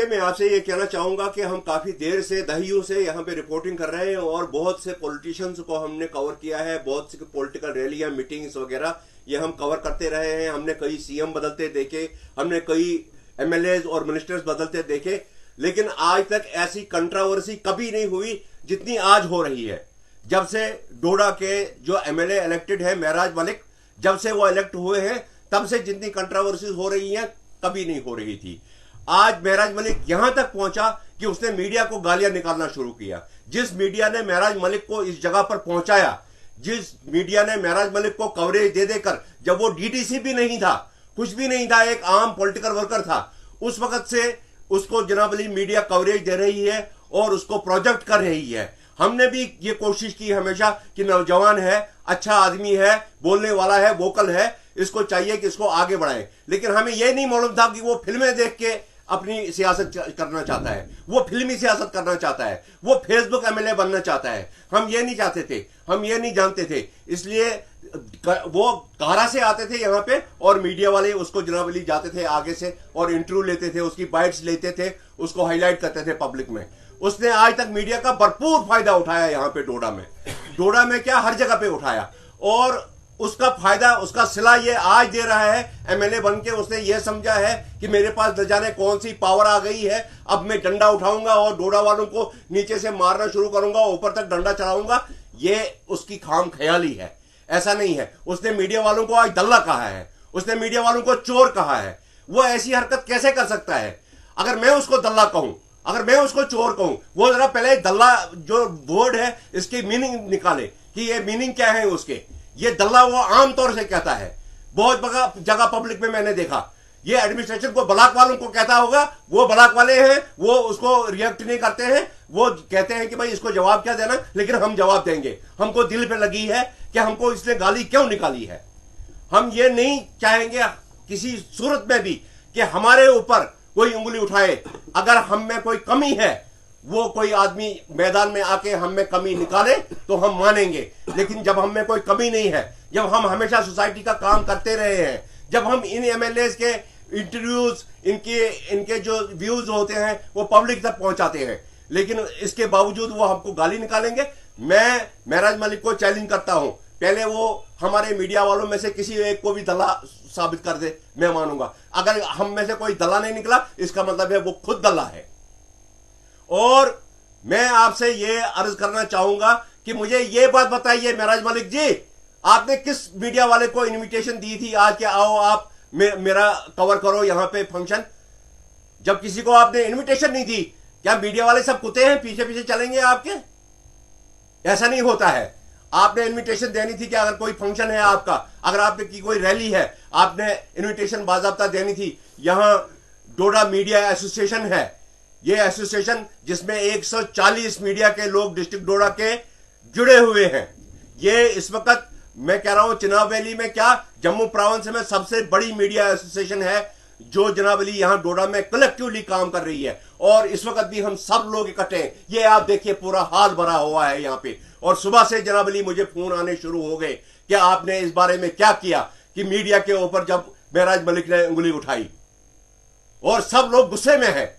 मैं आपसे ये कहना चाहूंगा कि हम काफी देर से दहाइयों से यहाँ पे रिपोर्टिंग कर रहे हैं और बहुत से पॉलिटिशियंस को हमने कवर किया है, बहुत सी पॉलिटिकल रैलियां, मीटिंग्स वगैरह ये हम कवर करते रहे हैं। हमने कई सीएम बदलते देखे, हमने कई एमएलए और मिनिस्टर्स बदलते देखे, लेकिन आज तक ऐसी कंट्रोवर्सी कभी नहीं हुई जितनी आज हो रही है। जब से डोडा के जो एमएलए इलेक्टेड है महराज मलिक, जब से वो इलेक्ट हुए हैं तब से जितनी कंट्रोवर्सीज हो रही हैं कभी नहीं हो रही थी। आज महराज मलिक यहां तक पहुंचा कि उसने मीडिया को गालियां निकालना शुरू किया। जिस मीडिया ने महराज मलिक को इस जगह पर पहुंचाया, जिस मीडिया ने महराज मलिक को कवरेज दे देकर, जब वो डीटीसी भी नहीं था, कुछ भी नहीं था, एक आम पॉलिटिकल वर्कर था, उस वक्त से उसको जनाब अली मीडिया कवरेज दे रही है और उसको प्रोजेक्ट कर रही है। हमने भी ये कोशिश की हमेशा कि नौजवान है, अच्छा आदमी है, बोलने वाला है, वोकल है, इसको चाहिए कि इसको आगे बढ़ाएं। लेकिन हमें यह नहीं मालूम था कि वो फिल्में देख के अपनी सियासत करना चाहता है, वो फिल्मी सियासत करना चाहता है, वो फेसबुक एमएलए बनना चाहता है। हम ये नहीं चाहते थे, हम ये नहीं जानते थे, इसलिए वो कारा से आते थे यहाँ पे और मीडिया वाले उसको जनाब अली जाते थे आगे से और इंटरव्यू लेते थे, उसकी बाइट्स लेते थे, उसको हाईलाइट करते थे पब्लिक में। उसने आज तक मीडिया का भरपूर फायदा उठाया यहाँ पे डोडा में क्या हर जगह पे उठाया, और उसका फायदा, उसका सिला ये आज दे रहा है। एमएलए बन के उसने ये समझा है कि मेरे पास न जाने कौन सी पावर आ गई है, अब मैं डंडा उठाऊंगा और डोडा वालों को नीचे से मारना शुरू करूंगा, ऊपर तक डंडा चढ़ाऊंगा। ये उसकी खाम ख्याली है, ऐसा नहीं है। उसने मीडिया वालों को आज दल्ला कहा है, उसने मीडिया वालों को चोर कहा है। वो ऐसी हरकत कैसे कर सकता है? अगर मैं उसको दल्ला कहूं, अगर मैं उसको चोर कहूं, वो जरा पहले दल्ला जो वर्ड है इसकी मीनिंग निकाले कि ये मीनिंग क्या है उसके। ये दल्ला वो आमतौर से कहता है, बहुत जगह पब्लिक में मैंने देखा। ये एडमिनिस्ट्रेशन को ब्लॉक वालों को कहता होगा, वो ब्लॉक वाले हैं, वो उसको रिएक्ट नहीं करते हैं, वो कहते हैं कि भाई इसको जवाब क्या देना, लेकिन हम जवाब देंगे। हमको दिल पे लगी है कि हमको इसने गाली क्यों निकाली है। हम ये नहीं चाहेंगे किसी सूरत में भी कि हमारे ऊपर कोई उंगली उठाए। अगर हम में कोई कमी है, वो कोई आदमी मैदान में आके हम में कमी निकाले तो हम मानेंगे, लेकिन जब हम में कोई कमी नहीं है, जब हम हमेशा सोसाइटी का काम करते रहे हैं, जब हम इन एमएलए के इंटरव्यूज, इनके जो व्यूज होते हैं वो पब्लिक तक पहुंचाते हैं, लेकिन इसके बावजूद वो हमको गाली निकालेंगे। मैं महराज मलिक को चैलेंज करता हूं, पहले वो हमारे मीडिया वालों में से किसी एक को भी दला साबित कर दे, मैं मानूंगा। अगर हम में से कोई दला नहीं निकला, इसका मतलब है वो खुद दला है। और मैं आपसे ये अर्ज करना चाहूंगा कि मुझे ये बात बताइए महराज मलिक जी, आपने किस मीडिया वाले को इनविटेशन दी थी आज के आओ आप मेरा कवर करो यहां पे फंक्शन? जब किसी को आपने इनविटेशन नहीं दी, क्या मीडिया वाले सब कुत्ते हैं, पीछे पीछे चलेंगे आपके? ऐसा नहीं होता है। आपने इनविटेशन देनी थी कि अगर कोई फंक्शन है आपका, अगर आपने की कोई रैली है, आपने इनविटेशन बाज़ाब्ता देनी थी। यहां डोडा मीडिया एसोसिएशन है, ये एसोसिएशन जिसमें 140 मीडिया के लोग डिस्ट्रिक्ट डोडा के जुड़े हुए हैं। ये इस वक्त मैं कह रहा हूं चिनाब वैली में क्या, जम्मू प्रोविंस में सबसे बड़ी मीडिया एसोसिएशन है जो जनाब अली यहां डोडा में कलेक्टिवली काम कर रही है। और इस वक्त भी हम सब लोग इकट्ठे हैं। ये आप देखिए पूरा हाल भरा हुआ है यहां पे। और सुबह से जनाब अली मुझे फोन आने शुरू हो गए कि आपने इस बारे में क्या किया, कि मीडिया के ऊपर जब महराज मलिक ने उंगली उठाई, और सब लोग गुस्से में हैं,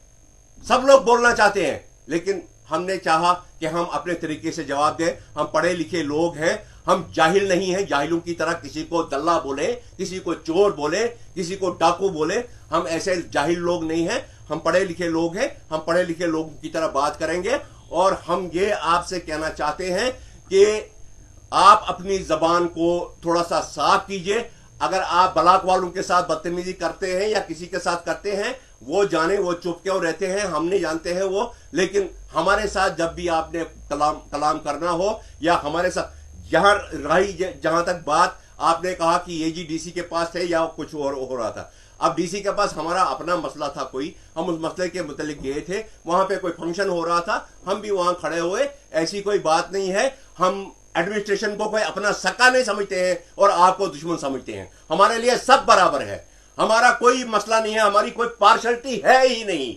सब लोग बोलना चाहते हैं, लेकिन हमने चाहा कि हम अपने तरीके से जवाब दें। हम पढ़े लिखे लोग हैं, हम जाहिल नहीं हैं। जाहिलों की तरह किसी को दल्ला बोले, किसी को चोर बोले, किसी को डाकू बोले, हम ऐसे जाहिल लोग नहीं हैं। हम पढ़े लिखे लोग हैं, हम पढ़े लिखे लोगों की तरह बात करेंगे। और हम ये आपसे कहना चाहते हैं कि आप अपनी जबान को थोड़ा सा साफ कीजिए। अगर आप ब्लॉक वालों के साथ बदतमीजी करते हैं या किसी के साथ करते हैं, वो जाने, वो चुप क्यों रहते हैं, हम नहीं जानते हैं वो। लेकिन हमारे साथ जब भी आपने कलाम करना हो, या हमारे साथ यहां रही, जहां तक बात आपने कहा कि ये जी डीसी के पास थे या कुछ और हो रहा था। अब डीसी के पास हमारा अपना मसला था कोई, हम उस मसले के मुतालिक गए थे, वहां पे कोई फंक्शन हो रहा था, हम भी वहां खड़े हुए। ऐसी कोई बात नहीं है। हम एडमिनिस्ट्रेशन को कोई अपना सका नहीं समझते हैं और आपको दुश्मन समझते हैं। हमारे लिए सब बराबर है, हमारा कोई मसला नहीं है, हमारी कोई पार्शलिटी है ही नहीं।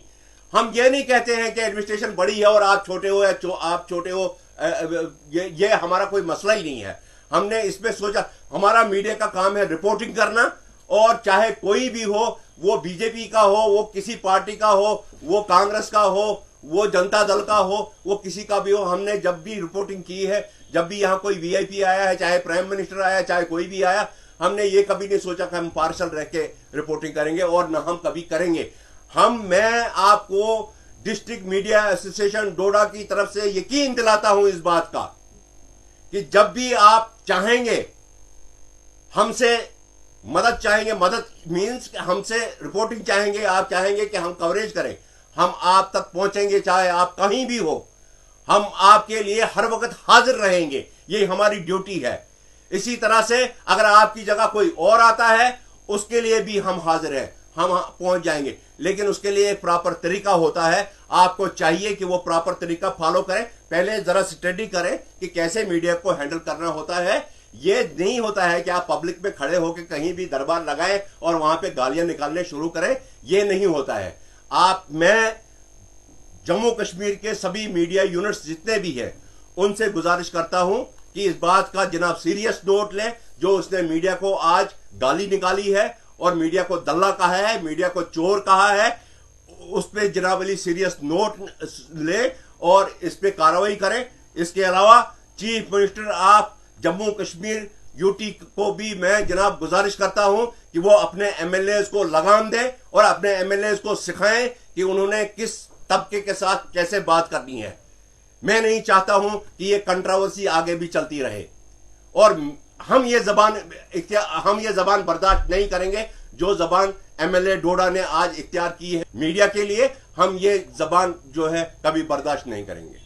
हम ये नहीं कहते हैं कि एडमिनिस्ट्रेशन बड़ी है और आप छोटे हो, या आप छोटे हो, ये हमारा कोई मसला ही नहीं है। हमने इसमें सोचा, हमारा मीडिया का काम है रिपोर्टिंग करना, और चाहे कोई भी हो वो बीजेपी का हो, वो किसी पार्टी का हो, वो कांग्रेस का हो, वो जनता दल का हो, वो किसी का भी हो, हमने जब भी रिपोर्टिंग की है, जब भी यहाँ कोई वीआईपी आया है, चाहे प्राइम मिनिस्टर आया, चाहे कोई भी आया, हमने ये कभी नहीं सोचा कि हम पार्शल रह के रिपोर्टिंग करेंगे, और न हम कभी करेंगे। मैं आपको डिस्ट्रिक्ट मीडिया एसोसिएशन डोडा की तरफ से यकीन दिलाता हूं इस बात का कि जब भी आप चाहेंगे, हमसे मदद चाहेंगे, मदद मीन्स हमसे रिपोर्टिंग चाहेंगे, आप चाहेंगे कि हम कवरेज करें, हम आप तक पहुंचेंगे, चाहे आप कहीं भी हो, हम आपके लिए हर वक्त हाजिर रहेंगे। ये हमारी ड्यूटी है। इसी तरह से अगर आपकी जगह कोई और आता है, उसके लिए भी हम हाजिर हैं, हम पहुंच जाएंगे, लेकिन उसके लिए एक प्रॉपर तरीका होता है। आपको चाहिए कि वो प्रॉपर तरीका फॉलो करें, पहले जरा स्टडी करें कि कैसे मीडिया को हैंडल करना होता है। ये नहीं होता है कि आप पब्लिक में खड़े होकर कहीं भी दरबार लगाएं और वहां पे गालियां निकालने शुरू करें, ये नहीं होता है। मैं जम्मू कश्मीर के सभी मीडिया यूनिट्स जितने भी हैं, उनसे गुजारिश करता हूं कि इस बात का जनाब सीरियस नोट लें, जो उसने मीडिया को आज गाली निकाली है और मीडिया को दल्ला कहा है, मीडिया को चोर कहा है, उस पर जनाब अली सीरियस नोट ले और इस पे कार्रवाई करें। इसके अलावा chief minister of Jammu Kashmir UT को भी मैं जनाब गुजारिश करता हूं कि वो अपने एमएलए को लगाम दें और अपने एमएलए को सिखाएं कि उन्होंने किस तबके के साथ कैसे बात करनी है। मैं नहीं चाहता हूं कि ये कंट्रोवर्सी आगे भी चलती रहे, और हम ये जबान बर्दाश्त नहीं करेंगे जो जबान एमएलए डोडा ने आज इख्तियार की है मीडिया के लिए। हम ये जबान जो है कभी बर्दाश्त नहीं करेंगे।